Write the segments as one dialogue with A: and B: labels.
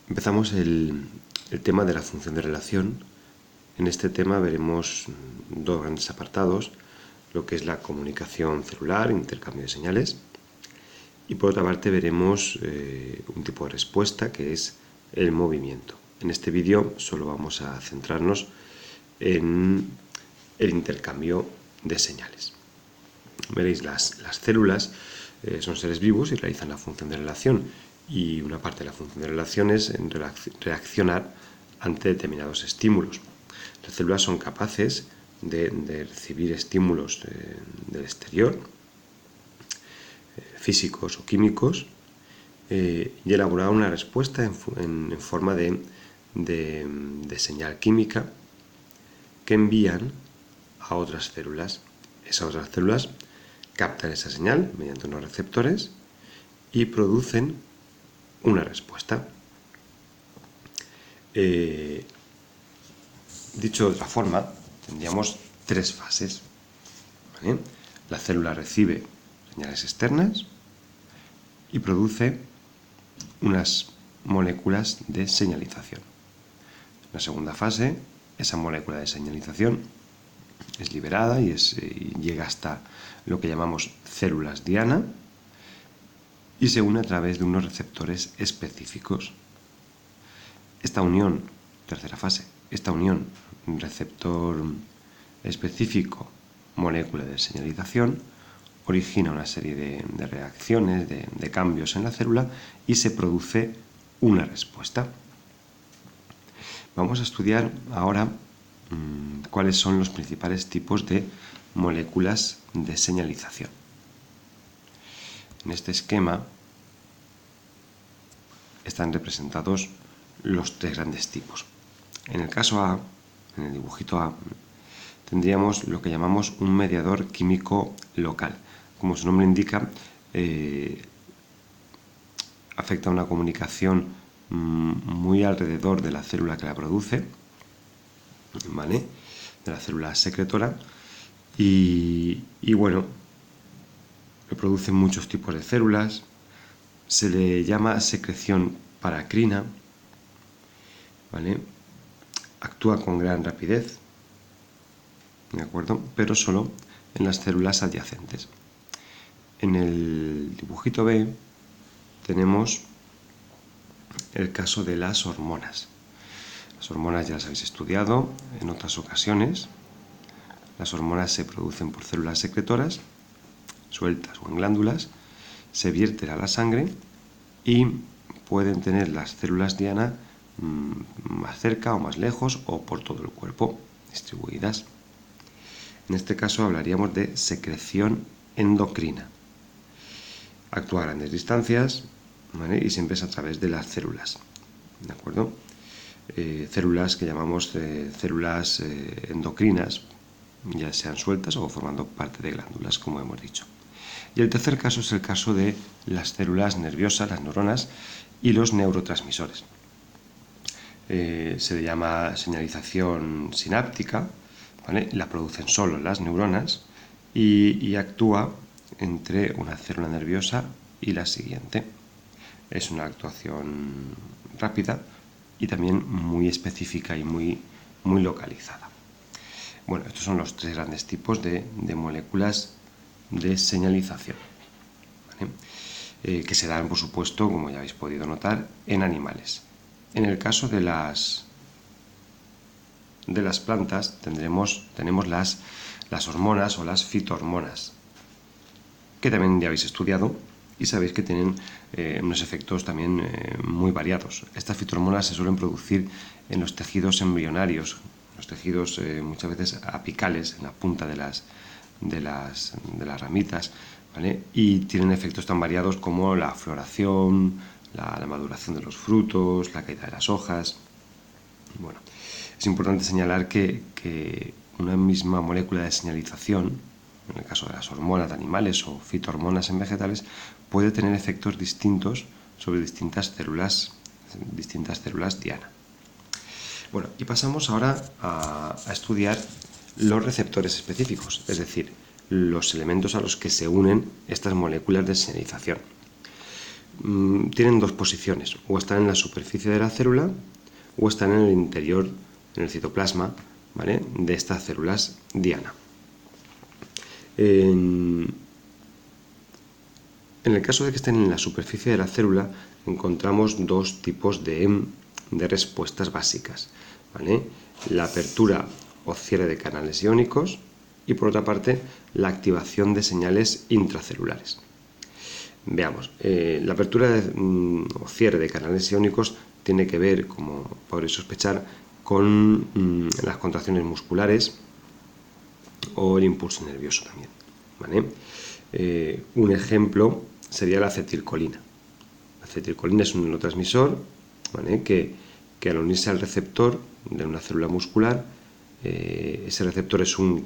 A: Empezamos el tema de la función de relación. En este tema veremos dos grandes apartados, lo que es la comunicación celular, intercambio de señales, y por otra parte veremos un tipo de respuesta que es el movimiento. En este vídeo solo vamos a centrarnos en el intercambio de señales. Veréis, las células son seres vivos y realizan la función de relación, y una parte de la función de relación es en reaccionar ante determinados estímulos. Las células son capaces de recibir estímulos del exterior, físicos o químicos, y elaborar una respuesta en forma de señal química que envían a otras células. Esas otras células captan esa señal mediante unos receptores y producen una respuesta. Dicho de otra forma, tendríamos tres fases. ¿Vale? La célula recibe señales externas y produce unas moléculas de señalización. En la segunda fase, esa molécula de señalización es liberada y llega hasta lo que llamamos células diana y se une a través de unos receptores específicos. Esta unión, tercera fase, esta unión receptor específico, molécula de señalización, origina una serie de reacciones, de cambios en la célula y se produce una respuesta. Vamos a estudiar ahora cuáles son los principales tipos de moléculas de señalización. En este esquema están representados los tres grandes tipos. En el caso A, en el dibujito A, tendríamos lo que llamamos un mediador químico local. Como su nombre indica, afecta a una comunicación muy alrededor de la célula que la produce, ¿vale? De la célula secretora, y bueno, lo producen muchos tipos de células. Se le llama secreción paracrina, ¿vale? Actúa con gran rapidez, ¿de acuerdo? Pero solo en las células adyacentes. En el dibujito B tenemos el caso de las hormonas. Las hormonas ya las habéis estudiado en otras ocasiones. Las hormonas se producen por células secretoras, sueltas o en glándulas, se vierten a la sangre y pueden tener las células diana más cerca o más lejos o por todo el cuerpo distribuidas. En este caso hablaríamos de secreción endocrina. Actúa a grandes distancias, ¿vale? Y siempre es a través de las células, ¿de acuerdo? Células que llamamos células endocrinas, ya sean sueltas o formando parte de glándulas, como hemos dicho. Y el tercer caso es el caso de las células nerviosas, las neuronas y los neurotransmisores. Se le llama señalización sináptica, ¿vale? La producen solo las neuronas y actúa entre una célula nerviosa y la siguiente. Es una actuación rápida y también muy específica y muy localizada. Bueno, estos son los tres grandes tipos de moléculas de señalización, ¿vale? Que se dan, por supuesto, como ya habéis podido notar, en animales. En el caso de las plantas tenemos las hormonas o las fitohormonas, que también ya habéis estudiado y sabéis que tienen unos efectos también muy variados. Estas fitohormonas se suelen producir en los tejidos embrionarios, los tejidos muchas veces apicales, en la punta de las ramitas, ¿vale? Y tienen efectos tan variados como la floración, la maduración de los frutos, la caída de las hojas. Bueno, es importante señalar que una misma molécula de señalización, en el caso de las hormonas de animales o fitohormonas en vegetales, puede tener efectos distintos sobre distintas células diana. Bueno, y pasamos ahora a estudiar los receptores específicos, es decir, los elementos a los que se unen estas moléculas de señalización. tienen dos posiciones, o están en la superficie de la célula o están en el interior, en el citoplasma, ¿vale?, de estas células diana. En el caso de que estén en la superficie de la célula, encontramos dos tipos de respuestas básicas, ¿vale? La apertura o cierre de canales iónicos y, por otra parte, la activación de señales intracelulares. Veamos, la apertura o cierre de canales iónicos tiene que ver, como podréis sospechar, con las contracciones musculares o el impulso nervioso también, ¿vale? Un ejemplo sería la acetilcolina. La acetilcolina es un neurotransmisor, ¿vale?, que al unirse al receptor de una célula muscular, ese receptor es un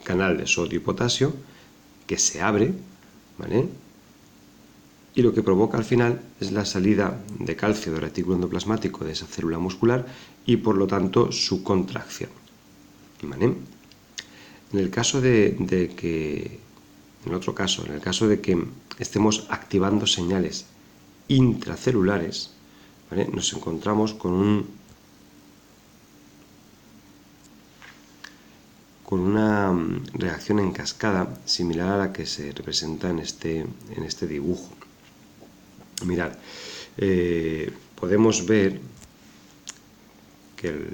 A: canal de sodio y potasio que se abre, ¿vale?, y lo que provoca al final es la salida de calcio del retículo endoplasmático de esa célula muscular y, por lo tanto, su contracción, ¿vale? En el caso de que estemos activando señales intracelulares, ¿vale?, nos encontramos con una reacción en cascada similar a la que se representa en este dibujo. Mirad, podemos ver que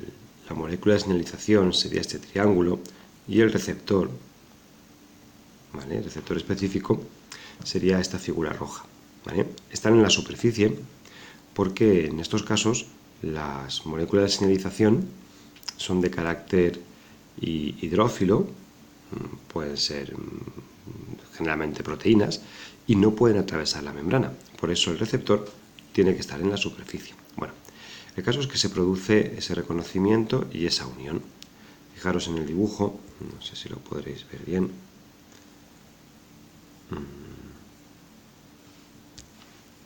A: la molécula de señalización sería este triángulo y el receptor, ¿vale?, el receptor específico sería esta figura roja, ¿vale? Están en la superficie porque en estos casos las moléculas de señalización son de carácter hidrófilo, pueden ser generalmente proteínas, y no pueden atravesar la membrana. Por eso el receptor tiene que estar en la superficie. Bueno, el caso es que se produce ese reconocimiento y esa unión. Fijaros en el dibujo, no sé si lo podréis ver bien.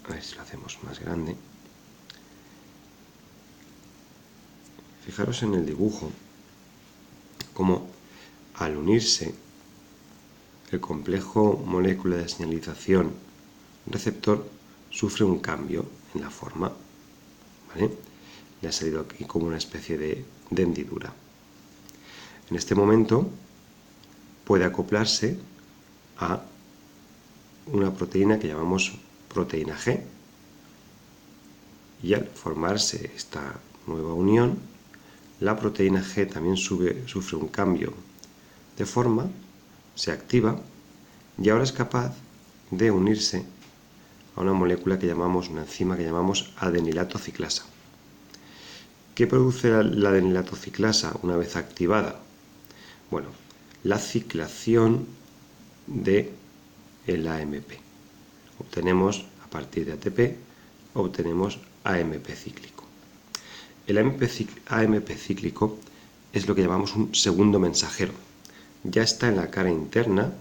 A: A ver si lo hacemos más grande. Fijaros en el dibujo como al unirse el complejo molécula de señalización receptor sufre un cambio en la forma, ¿vale? Le ha salido aquí como una especie de hendidura. En este momento puede acoplarse a una proteína que llamamos proteína G, y al formarse esta nueva unión, la proteína G también sufre un cambio de forma, se activa y ahora es capaz de unirse a una molécula que llamamos, una enzima que llamamos adenilato ciclasa. ¿Qué produce la adenilato ciclasa una vez activada? Bueno, la ciclación de el AMP. Obtenemos, a partir de ATP, obtenemos AMP cíclico. El AMP cíclico es lo que llamamos un segundo mensajero. Ya está en la cara interna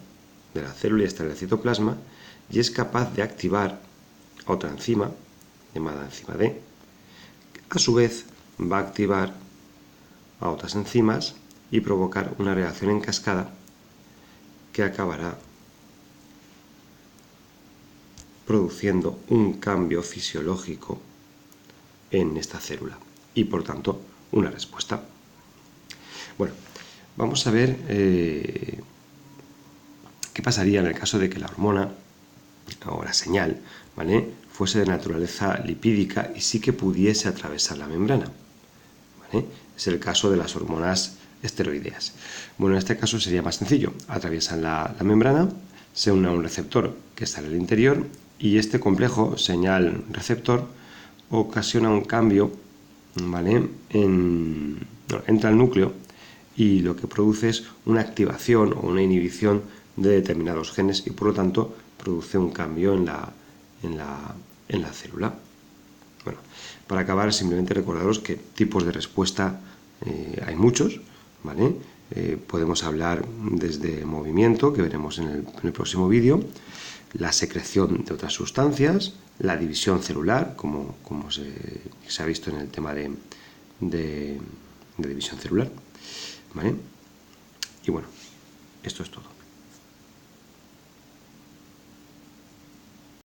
A: de la célula, ya está en el citoplasma, y es capaz de activar otra enzima, llamada enzima D. A su vez, va a activar a otras enzimas y provocar una reacción en cascada que acabará produciendo un cambio fisiológico en esta célula y, por tanto, una respuesta. Bueno, vamos a ver qué pasaría en el caso de que la hormona o la señal, ¿vale?, fuese de naturaleza lipídica y sí que pudiese atravesar la membrana, ¿vale? Es el caso de las hormonas esteroideas. Bueno, en este caso sería más sencillo. Atraviesan la membrana, se unen a un receptor que está en el interior y este complejo señal-receptor ocasiona un cambio, ¿vale?, entra al núcleo y lo que produce es una activación o una inhibición de determinados genes y, por lo tanto, produce un cambio en la célula. Bueno, para acabar, simplemente recordaros que tipos de respuesta hay muchos, ¿vale? Podemos hablar desde movimiento, que veremos en el próximo vídeo, la secreción de otras sustancias, la división celular, como se ha visto en el tema de división celular, ¿vale? Y bueno, esto es todo.